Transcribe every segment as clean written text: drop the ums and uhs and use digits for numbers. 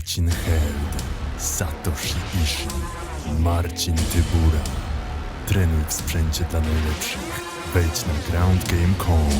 Marcin Held, Satoshi Ishii, Marcin Tybura. Trenuj w sprzęcie dla najlepszych. Wejdź na groundgame.com.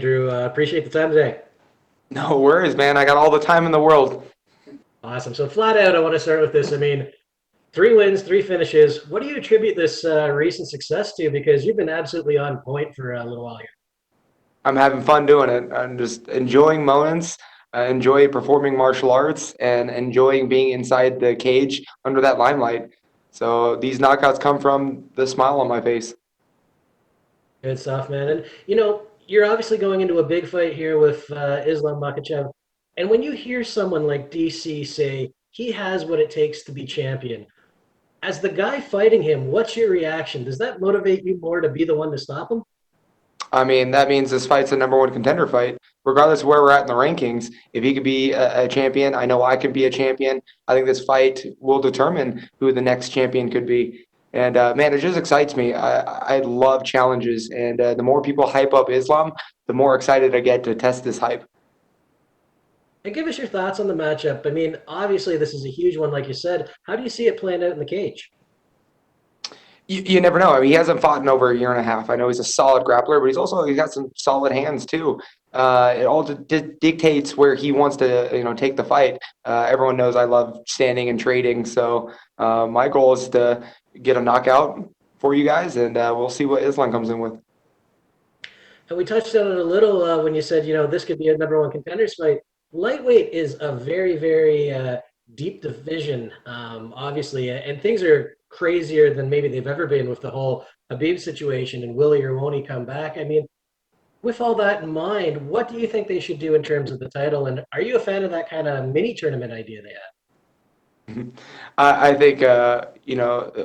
Drew, appreciate the time today. No worries, man. I got all the time in the world. Awesome. So flat out, I want to start with this. I mean, 3 wins, 3 finishes. What do you attribute this recent success to? Because you've been absolutely on point for a little while here. I'm having fun doing it. I'm just enjoying moments, enjoy performing martial arts, and enjoying being inside the cage under that limelight. So these knockouts come from the smile on my face. Good stuff, man. And you're obviously going into a big fight here with Islam Makhachev. And when you hear someone like DC say he has what it takes to be champion, as the guy fighting him, what's your reaction? Does that motivate you more to be the one to stop him? I mean, that means this fight's a number 1 contender fight, regardless of where we're at in the rankings. If he could be a champion, I know I could be a champion. I think this fight will determine who the next champion could be. And man, it just excites me. I love challenges, and the more people hype up Islam, the more excited I get to test this hype. And give us your thoughts on the matchup. I mean, obviously, this is a huge one, like you said. How do you see it playing out in the cage? You never know. I mean, he hasn't fought in over a year and a half. I know he's a solid grappler, but he's got some solid hands too. It all dictates where he wants to take the fight. Everyone knows I love standing and trading, so my goal is to get a knockout for you guys, and we'll see what Islam comes in with. And we touched on it a little when you said, this could be a number 1 contenders fight. Lightweight is a very, very deep division, obviously, and things are crazier than maybe they've ever been with the whole Khabib situation and will he or won't he come back. I mean, with all that in mind, what do you think they should do in terms of the title? And are you a fan of that kind of mini tournament idea they have? I think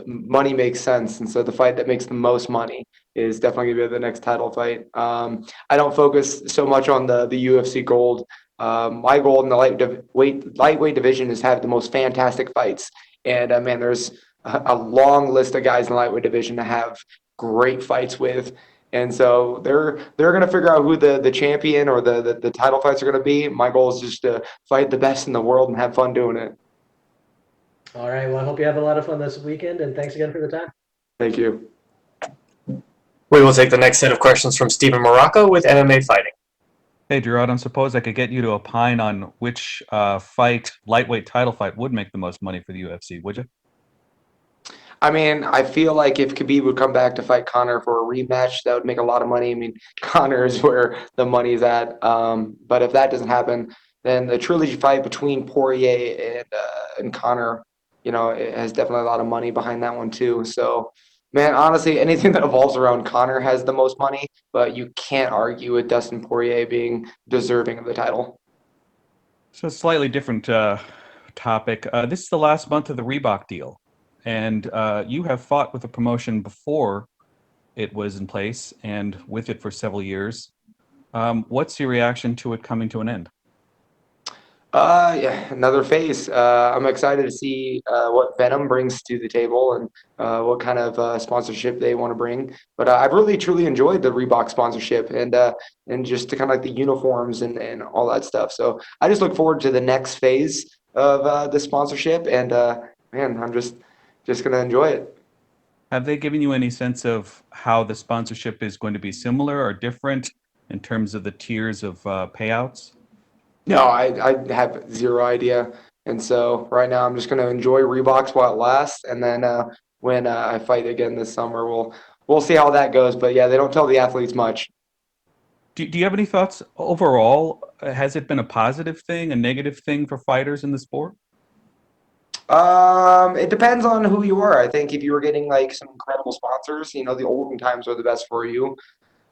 money makes sense, and so the fight that makes the most money is definitely going to be the next title fight. I don't focus so much on the UFC gold. My goal in the lightweight division is to have the most fantastic fights, and man, there's a long list of guys in the lightweight division to have great fights with. And so they're going to figure out who the champion or the title fights are going to be. My goal is just to fight the best in the world and have fun doing it. All right. Well, I hope you have a lot of fun this weekend, and thanks again for the time. Thank you. We will take the next set of questions from Stephen Morocco with MMA Fighting. Hey, Drew, I don't suppose I could get you to opine on which lightweight title fight would make the most money for the UFC, would you? I mean, I feel like if Khabib would come back to fight Conor for a rematch, that would make a lot of money. I mean, Conor is where the money's at. But if that doesn't happen, then the trilogy fight between Poirier and Conor, it has definitely a lot of money behind that one too. So, man, honestly, anything that evolves around Conor has the most money, but you can't argue with Dustin Poirier being deserving of the title. So a slightly different topic. This is the last month of the Reebok deal. And you have fought with the promotion before it was in place and with it for several years. What's your reaction to it coming to an end? Yeah, another phase. I'm excited to see what Venom brings to the table and what kind of sponsorship they want to bring. But I've really truly enjoyed the Reebok sponsorship and just to kind of like the uniforms and all that stuff. So I just look forward to the next phase of the sponsorship, and man, I'm just going to enjoy it. Have they given you any sense of how the sponsorship is going to be similar or different in terms of the tiers of payouts? No, I have zero idea. And so right now I'm just going to enjoy Reeboks while it lasts. And then when I fight again this summer, we'll see how that goes. But yeah, they don't tell the athletes much. Do you have any thoughts overall? Has it been a positive thing, a negative thing for fighters in the sport? It depends on who you are. I think if you were getting like some incredible sponsors, the olden times are the best for you.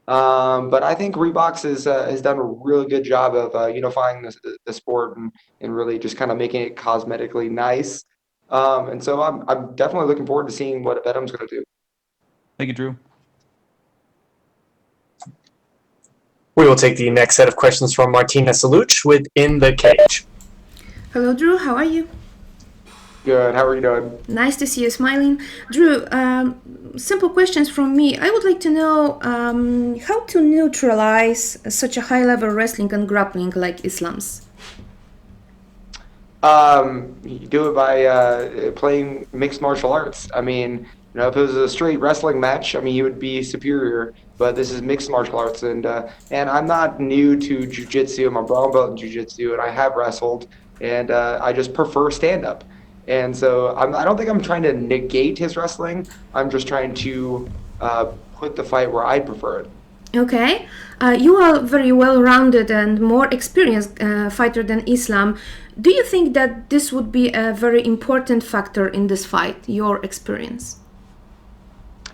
But I think Reeboks has done a really good job of unifying the sport and really just kind of making it cosmetically nice. And so I'm definitely looking forward to seeing what Venom's going to do. Thank you, Drew. We will take the next set of questions from Martina Saluch with In the Cage. Hello, Drew. How are you? Good. How are you doing? Nice to see you smiling. Drew, simple questions from me. I would like to know how to neutralize such a high-level wrestling and grappling like Islam's. You do it by playing mixed martial arts. I mean, if it was a straight wrestling match, I mean, you would be superior. But this is mixed martial arts, and I'm not new to jiu-jitsu. I'm a brown belt in jiu-jitsu, and I have wrestled, and I just prefer stand-up. And so I don't think I'm trying to negate his wrestling. I'm just trying to put the fight where I prefer it. Okay. You are very well-rounded and more experienced fighter than Islam. Do you think that this would be a very important factor in this fight, your experience?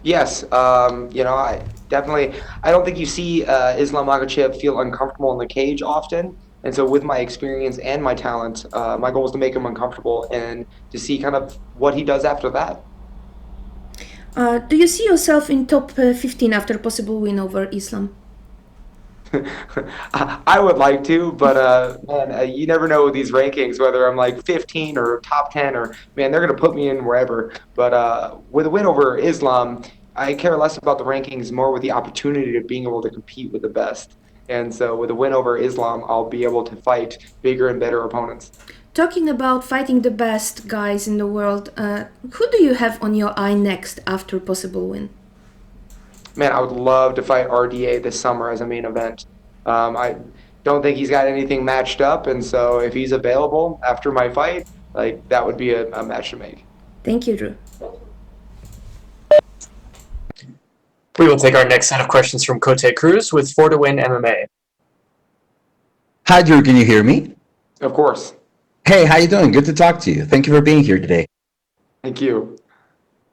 Yes, I don't think you see Islam Makhachev feel uncomfortable in the cage often. And so with my experience and my talent, my goal is to make him uncomfortable and to see kind of what he does after that. Do you see yourself in top 15 after possible win over Islam? I would like to, but man, you never know with these rankings, whether I'm like 15 or top 10 or, man, they're going to put me in wherever. But with a win over Islam, I care less about the rankings, more with the opportunity of being able to compete with the best. And so with a win over Islam, I'll be able to fight bigger and better opponents. Talking about fighting the best guys in the world, who do you have on your eye next after possible win? Man, I would love to fight RDA this summer as a main event. I don't think he's got anything matched up, and so if he's available after my fight, like that would be a match to make. Thank you, Drew. We will take our next set of questions from Cote Cruz with 4 to Win MMA. Hi, Drew. Can you hear me? Of course. Hey, how you doing? Good to talk to you. Thank you for being here today. Thank you.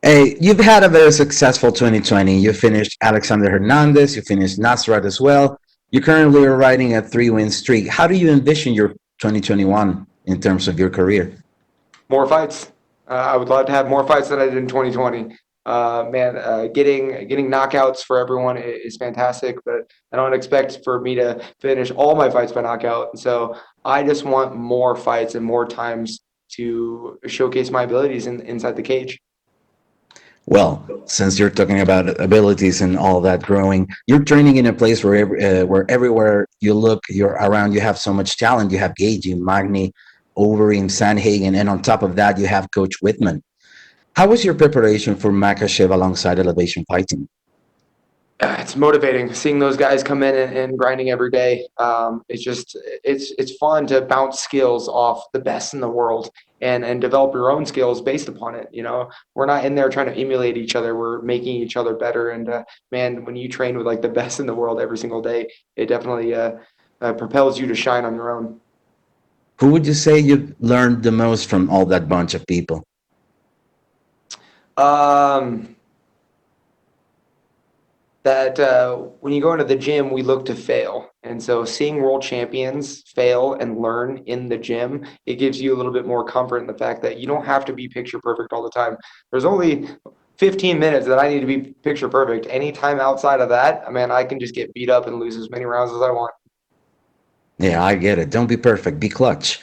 Hey, you've had a very successful 2020. You finished Alexander Hernandez. You finished Nasrat as well. You currently are riding a 3-win streak. How do you envision your 2021 in terms of your career? More fights. I would love to have more fights than I did in 2020. Getting knockouts for everyone is fantastic, but I don't expect for me to finish all my fights by knockout. So I just want more fights and more times to showcase my abilities inside the cage. Well, since you're talking about abilities and all that growing, you're training in a place where everywhere you look, you're around, you have so much talent. You have Gagey, Magny, Overeem, Sandhagen, and on top of that, you have Coach Whitman. How was your preparation for Makhachev alongside Elevation Fighting? It's motivating seeing those guys come in and grinding every day. It's fun to bounce skills off the best in the world and develop your own skills based upon it. We're not in there trying to emulate each other. We're making each other better. And man, when you train with like the best in the world every single day, it definitely propels you to shine on your own. Who would you say you've learned the most from all that bunch of people? When you go into the gym, we look to fail. And so seeing world champions fail and learn in the gym, it gives you a little bit more comfort in the fact that you don't have to be picture perfect all the time. There's only 15 minutes that I need to be picture perfect. Any time outside of that, I can just get beat up and lose as many rounds as I want. Yeah, I get it. Don't be perfect. Be clutch.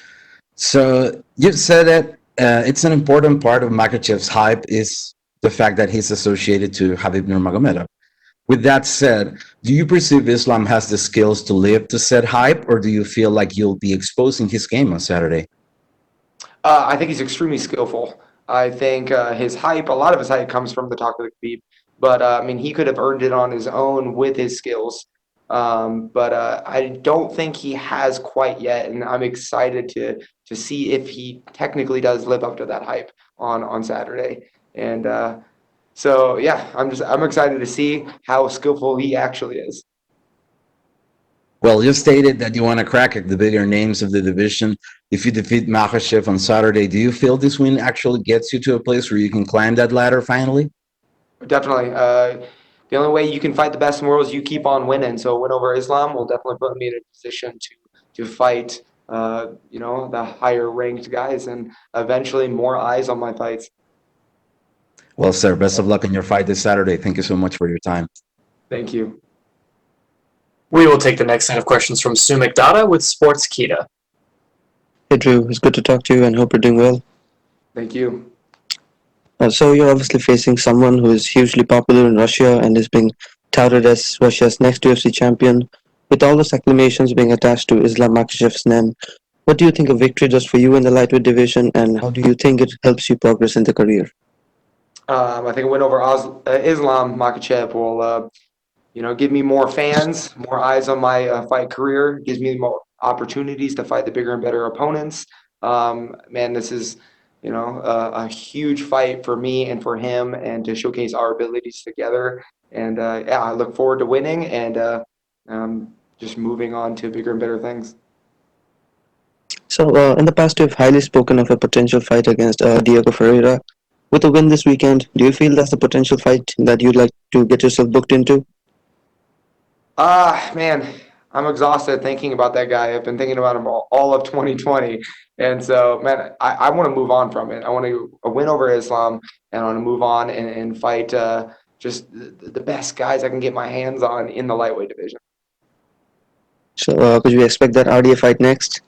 So you've said that it's an important part of Makhachev's hype is the fact that he's associated to Khabib Nurmagomedov. With that said, do you perceive Islam has the skills to live to said hype, or do you feel like you'll be exposing his game on Saturday? I think he's extremely skillful. I think his hype, a lot of his hype comes from the talk of the Khabib. But, he could have earned it on his own with his skills. But I don't think he has quite yet, and I'm excited to see if he technically does live up to that hype on Saturday. And so yeah, I'm excited to see how skillful he actually is. Well, you stated that you want to crack at the bigger names of the division. If you defeat Makhachev on Saturday, do you feel this win actually gets you to a place where you can climb that ladder finally? Definitely. The only way you can fight the best in the world is you keep on winning. So a win over Islam will definitely put me in a position to fight, the higher ranked guys and eventually more eyes on my fights. Well, sir, best of luck in your fight this Saturday. Thank you so much for your time. Thank you. We will take the next set of questions from Sumik Dada with Sports Kita. Hey Drew, it's good to talk to you and hope you're doing well. Thank you. So you're obviously facing someone who is hugely popular in Russia and is being touted as Russia's next UFC champion. With all those acclamations being attached to Islam Makhachev's name, what do you think a victory does for you in the lightweight division, and how do you think it helps you progress in the career? I think a win over Islam Makhachev will, give me more fans, more eyes on my fight career, gives me more opportunities to fight the bigger and better opponents. Man, this is, a huge fight for me and for him, and to showcase our abilities together. And I look forward to winning and just moving on to bigger and better things. So in the past, you've highly spoken of a potential fight against Diego Ferreira. With a win this weekend, do you feel that's the potential fight that you'd like to get yourself booked into? Man, I'm exhausted thinking about that guy. I've been thinking about him all of 2020. And so, man, I want to move on from it. I want to win over Islam, and I want to move on and fight just the best guys I can get my hands on in the lightweight division. So could we expect that RDA fight next?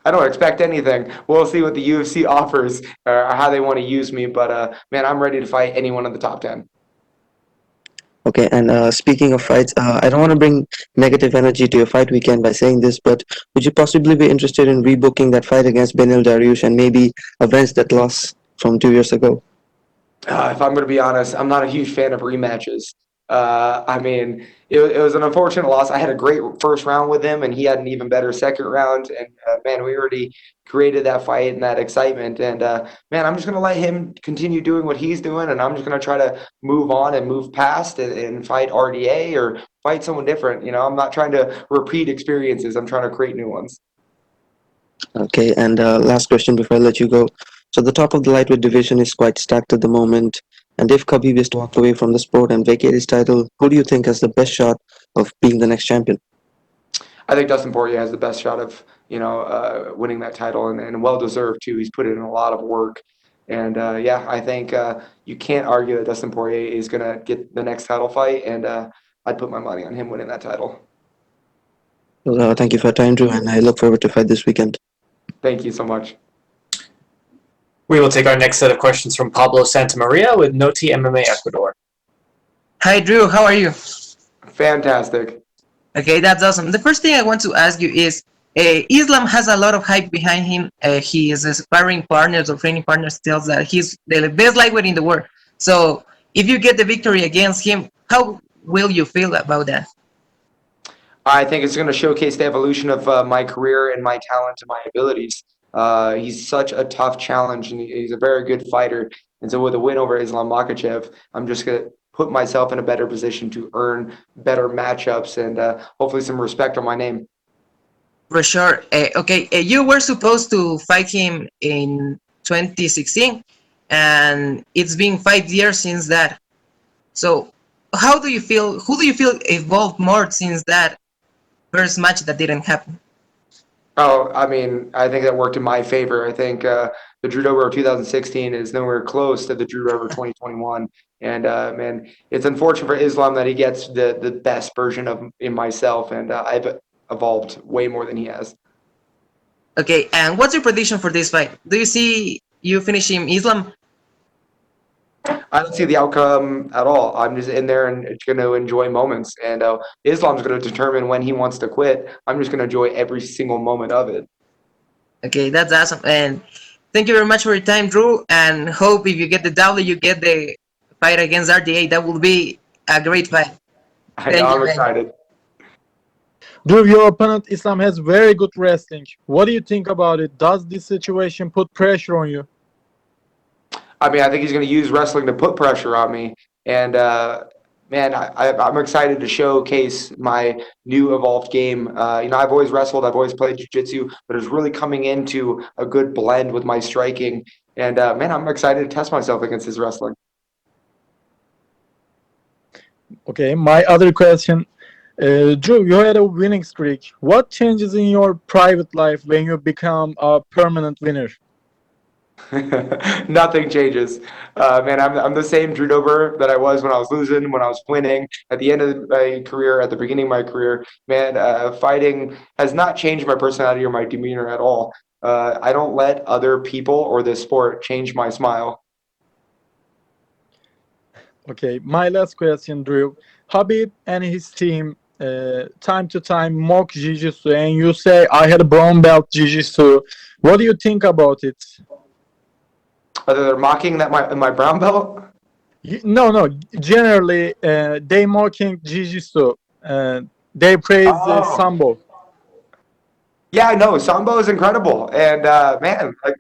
I don't expect anything. We'll see what the UFC offers or how they want to use me. But, man, I'm ready to fight anyone in the top 10. Okay, and speaking of fights, I don't want to bring negative energy to your fight weekend by saying this, but would you possibly be interested in rebooking that fight against Benil Dariush and maybe avenge that loss from 2 years ago? If I'm going to be honest, I'm not a huge fan of rematches. I mean, it was an unfortunate loss. I had a great first round with him, and he had an even better second round. And, man, we already created that fight and that excitement. And, man, I'm just going to let him continue doing what he's doing, and I'm just going to try to move on and move past and fight RDA or fight someone different. I'm not trying to repeat experiences. I'm trying to create new ones. Okay, and last question before I let you go. So the top of the lightweight division is quite stacked at the moment. And if Khabib is to walk away from the sport and vacate his title, who do you think has the best shot of being the next champion? I think Dustin Poirier has the best shot of, winning that title, and well-deserved, too. He's put in a lot of work. And, I think you can't argue that Dustin Poirier is going to get the next title fight, and I'd put my money on him winning that title. Well, thank you for your time, Drew, and I look forward to fight this weekend. Thank you so much. We will take our next set of questions from Pablo Santamaria with Noti MMA Ecuador. Hi, Drew. How are you? Fantastic. Okay, that's awesome. The first thing I want to ask you is, Islam has a lot of hype behind him. His sparring partners or training partners tells that he's the best lightweight in the world. So if you get the victory against him, how will you feel about that? I think it's going to showcase the evolution of my career and my talent and my abilities. He's such a tough challenge, and he's a very good fighter. And so with a win over Islam Makhachev, I'm just going to put myself in a better position to earn better matchups and hopefully some respect on my name. For sure. Okay, you were supposed to fight him in 2016, and it's been 5 years since that. So how do you feel? Who do you feel evolved more since that first match that didn't happen? Oh, I mean, I think that worked in my favor. I think the Drew Dober of 2016 is nowhere close to the Drew Dober 2021. And, man, it's unfortunate for Islam that he gets the best version of in myself, and I've evolved way more than he has. Okay, and what's your prediction for this fight? Do you see you finishing Islam? I don't see the outcome at all. I'm just in there and going to enjoy moments. And Islam's going to determine when he wants to quit. I'm just going to enjoy every single moment of it. Okay, that's awesome. And thank you very much for your time, Drew. And hope if you get the W, you get the fight against RDA. That will be a great fight. I'm excited. Drew, your opponent Islam has very good wrestling. What do you think about it? Does this situation put pressure on you? I mean, I think he's going to use wrestling to put pressure on me. And, man, I'm excited to showcase my new evolved game. I've always wrestled. I've always played jiu-jitsu, but it's really coming into a good blend with my striking. And, man, I'm excited to test myself against his wrestling. Okay, my other question. Drew, you had a winning streak. What changes in your private life when you become a permanent winner? Nothing changes. Man, I'm the same Drew Dober that I was when I was losing, when I was winning, at the end of my career, at the beginning of my career. Man, fighting has not changed my personality or my demeanor at all. I don't let other people or the sport change my smile. Okay, my last question, Drew. Khabib and his team time to time mock jiu-jitsu, and you say I had a brown belt jiu-jitsu. What do you think about it? They're mocking that my brown belt. No. Generally, they mocking jiu-jitsu. They praise Oh. sambo. Yeah, I know. Sambo is incredible. And man, like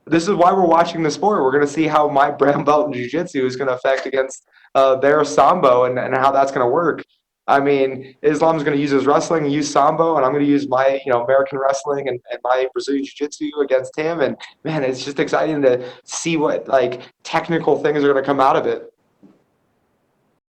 this is why we're watching the sport. We're gonna see how my brown belt in jiu-jitsu is gonna affect against their sambo and how that's gonna work. I mean, Islam's gonna use his wrestling and use sambo, and I'm gonna use my American wrestling and my Brazilian jiu-jitsu against him. And man, it's just exciting to see what like technical things are gonna come out of it.